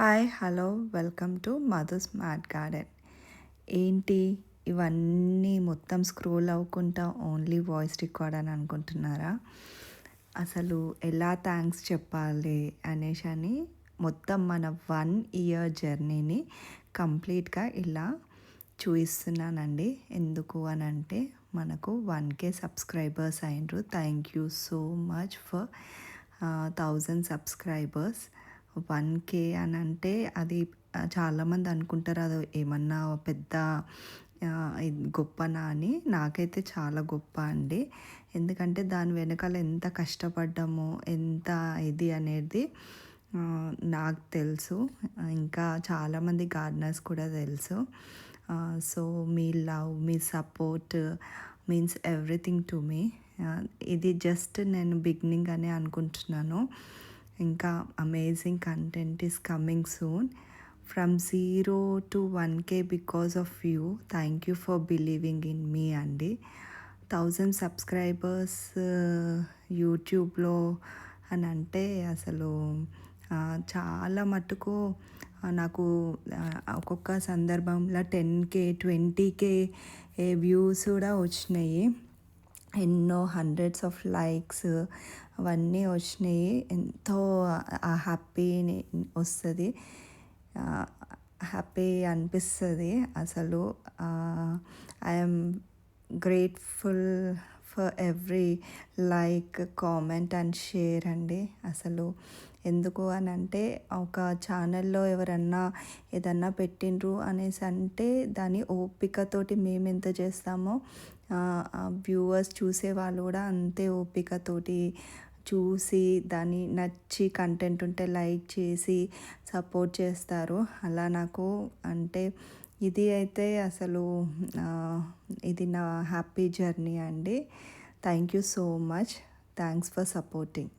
Hi hello welcome to Madhu's mat garden. ఏంటి ఇవన్నీ మొత్తం స్క్రోల్ అవ్వకుండా ఓన్లీ వాయిస్ రికార్డ్ అని అనుకుంటున్నారా? అసలు ఎలా థ్యాంక్స్ చెప్పాలి అని మొత్తం మన 1 ఇయర్ జర్నీని కంప్లీట్గా ఇలా చూపిస్తున్నానండి. ఎందుకు అని అంటే మనకు 1K సబ్స్క్రైబర్స్ అయినరు. Thank you so much for 1000 subscribers. 1K అని అంటే అది చాలామంది అనుకుంటారు అది ఏమన్నా పెద్ద గొప్పనా అని. నాకైతే చాలా గొప్ప అండి. ఎందుకంటే దాని వెనకాల ఎంత కష్టపడ్డామో ఎంత ఇది అనేది నాకు తెలుసు. ఇంకా చాలామంది గార్డెనర్స్ కూడా తెలుసు. సో మీ లవ్, మీ support means everything to me. ఇది జస్ట్ నేను బిగినింగ్ అనే అనుకుంటున్నాను. ఇంకా amazing content is coming soon. From 0 to 1K because of you. Thank you for believing in me అండి. 1000 సబ్స్క్రైబర్స్ యూట్యూబ్లో అని అంటే అసలు చాలా మటుకు నాకు ఒక్కొక్క సందర్భంలో 10K 20K వ్యూస్ కూడా వచ్చినాయి. ఎన్నో హండ్రెడ్స్ ఆఫ్ లైక్స్ అవన్నీ వచ్చినాయి. ఎంతో హ్యాపీ వస్తుంది, హ్యాపీ అనిపిస్తుంది. అసలు I'm grateful for every like, comment and share అండి. అసలు ఎందుకు అని అంటే ఒక ఛానల్లో ఎవరన్నా ఏదన్నా పెట్టిండ్రు అనేసి అంటే దాని ఓపికతోటి మేము ఎంత చేస్తామో వ్యూవర్స్ చూసే వాళ్ళు కూడా అంతే ఓపికతోటి చూసి దాన్ని నచ్చి కంటెంట్ ఉంటే లైక్ చేసి సపోర్ట్ చేస్తారు. అలా నాకు అంటే ఇది అయితే అసలు ఇది నా హ్యాపీ జర్నీ అండి. Thank you so much. Thanks for supporting.